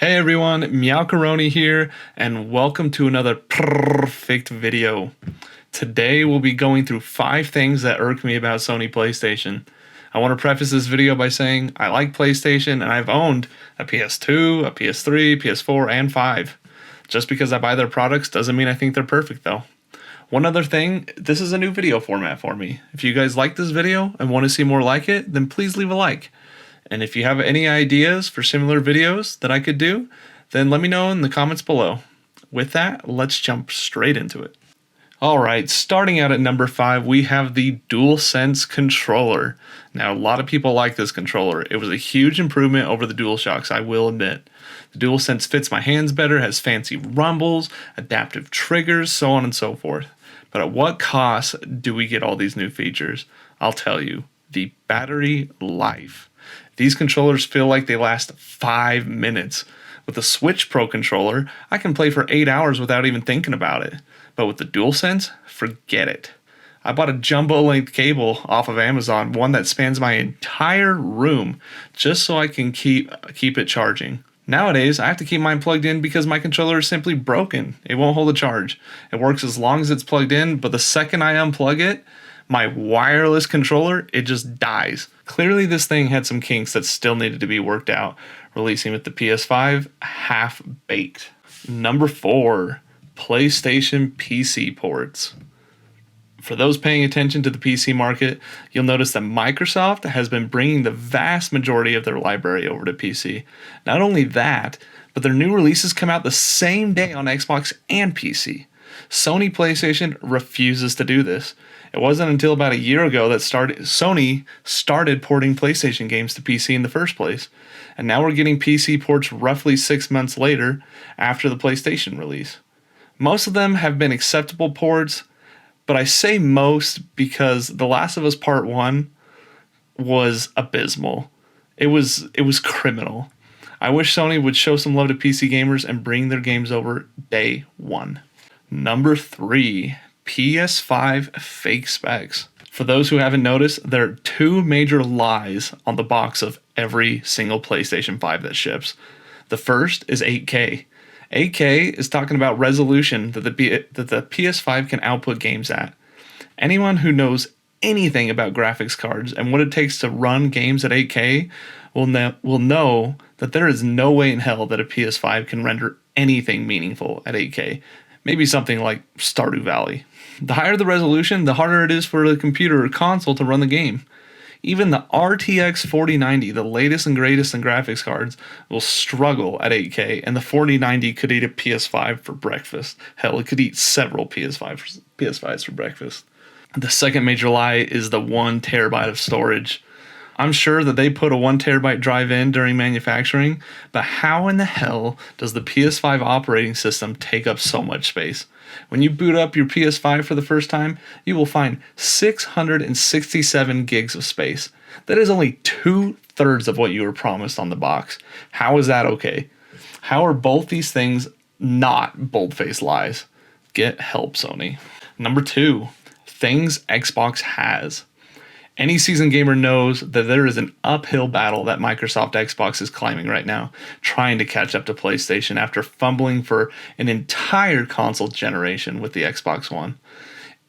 Hey everyone, Meowcaroni here, and welcome to another perfect video. Today we'll be going through 5 things that irk me about Sony PlayStation. I want to preface this video by saying I like PlayStation and I've owned a PS2, a PS3, PS4, and 5. Just because I buy their products doesn't mean I think they're perfect though. One other thing, this is a new video format for me. If you guys like this video and want to see more like it, then please leave a like. And if you have any ideas for similar videos that I could do, then let me know in the comments below. With that, let's jump straight into it. Alright, starting out at number 5, we have the DualSense controller. Now, a lot of people like this controller. It was a huge improvement over the DualShocks, I will admit. The DualSense fits my hands better, has fancy rumbles, adaptive triggers, so on and so forth. But at what cost do we get all these new features? I'll tell you, the battery life. These controllers feel like they last 5 minutes. With the Switch Pro controller, I can play for 8 hours without even thinking about it. But with the DualSense, forget it. I bought a jumbo-length cable off of Amazon, one that spans my entire room, just so I can keep it charging. Nowadays, I have to keep mine plugged in because my controller is simply broken. It won't hold a charge. It works as long as it's plugged in, but the second I unplug it, my wireless controller, it just dies. Clearly this thing had some kinks that still needed to be worked out, releasing with the PS5 half-baked. Number 4, PlayStation PC ports. For those paying attention to the PC market, you'll notice that Microsoft has been bringing the vast majority of their library over to PC. Not only that, but their new releases come out the same day on Xbox and PC. Sony PlayStation refuses to do this. It wasn't until about a year ago that Sony started porting PlayStation games to PC in the first place. And now we're getting PC ports roughly 6 months later after the PlayStation release. Most of them have been acceptable ports, but I say most because The Last of Us Part 1 was abysmal. It was criminal. I wish Sony would show some love to PC gamers and bring their games over day one. Number 3, PS5 fake specs. For those who haven't noticed, there are 2 major lies on the box of every single PlayStation 5 that ships. The first is 8K. 8K is talking about resolution that the PS5 can output games at. Anyone who knows anything about graphics cards and what it takes to run games at 8K will know that there is no way in hell that a PS5 can render anything meaningful at 8K. Maybe something like Stardew Valley. The higher the resolution, the harder it is for the computer or console to run the game. Even the RTX 4090, the latest and greatest in graphics cards, will struggle at 8K, and the 4090 could eat a PS5 for breakfast. Hell, it could eat several PS5s for breakfast. The second major lie is the 1 terabyte of storage. I'm sure that they put a 1 terabyte drive in during manufacturing, but how in the hell does the PS5 operating system take up so much space? When you boot up your PS5 for the first time, you will find 667 gigs of space. That is only 2/3 of what you were promised on the box. How is that okay? How are both these things not bold-faced lies? Get help, Sony. Number 2, things Xbox has. Any seasoned gamer knows that there is an uphill battle that Microsoft Xbox is climbing right now, trying to catch up to PlayStation after fumbling for an entire console generation with the Xbox One.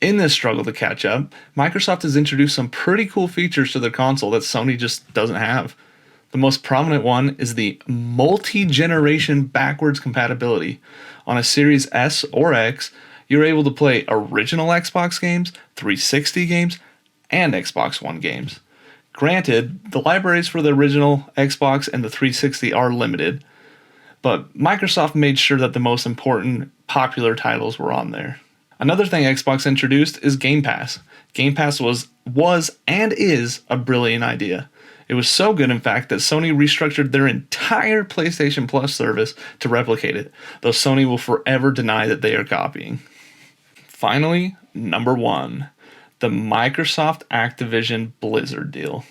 In this struggle to catch up, Microsoft has introduced some pretty cool features to their console that Sony just doesn't have. The most prominent one is the multi-generation backwards compatibility. On a Series S or X, you're able to play original Xbox games, 360 games, and Xbox One games. Granted, the libraries for the original Xbox and the 360 are limited, but Microsoft made sure that the most important popular titles were on there. Another thing Xbox introduced is Game Pass. Game Pass was and is a brilliant idea. It was so good, in fact, that Sony restructured their entire PlayStation Plus service to replicate it, though Sony will forever deny that they are copying. Finally, number 1. The Microsoft Activision Blizzard deal.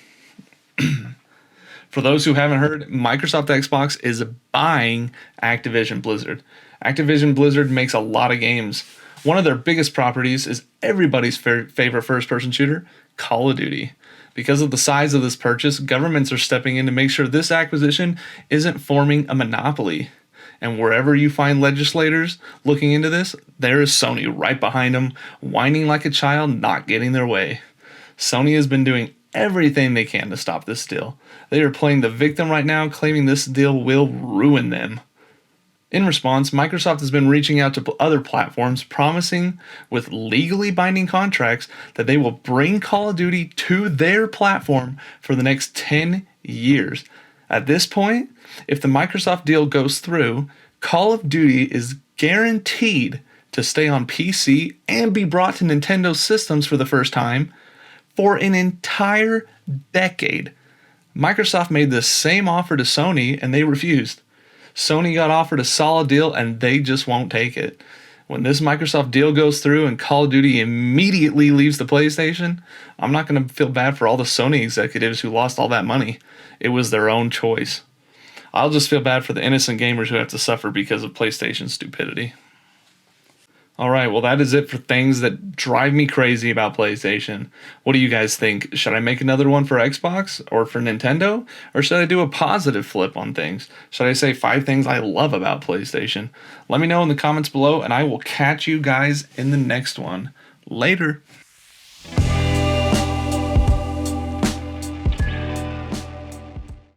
For those who haven't heard, Microsoft Xbox is buying Activision Blizzard. Activision Blizzard makes a lot of games. One of their biggest properties is everybody's favorite first-person shooter, Call of Duty. Because of the size of this purchase, governments are stepping in to make sure this acquisition isn't forming a monopoly. And wherever you find legislators looking into this, there is Sony right behind them, whining like a child, not getting their way. Sony has been doing everything they can to stop this deal. They are playing the victim right now, claiming this deal will ruin them. In response, Microsoft has been reaching out to other platforms, promising with legally binding contracts that they will bring Call of Duty to their platform for the next 10 years. At this point, if the Microsoft deal goes through, Call of Duty is guaranteed to stay on PC and be brought to Nintendo systems for the first time for an entire decade. Microsoft made the same offer to Sony and they refused. Sony got offered a solid deal and they just won't take it. When this Microsoft deal goes through and Call of Duty immediately leaves the PlayStation, I'm not going to feel bad for all the Sony executives who lost all that money. It was their own choice. I'll just feel bad for the innocent gamers who have to suffer because of PlayStation's stupidity. Alright, well that is it for things that drive me crazy about PlayStation. What do you guys think? Should I make another one for Xbox or for Nintendo? Or should I do a positive flip on things? Should I say 5 things I love about PlayStation? Let me know in the comments below and I will catch you guys in the next one. Later.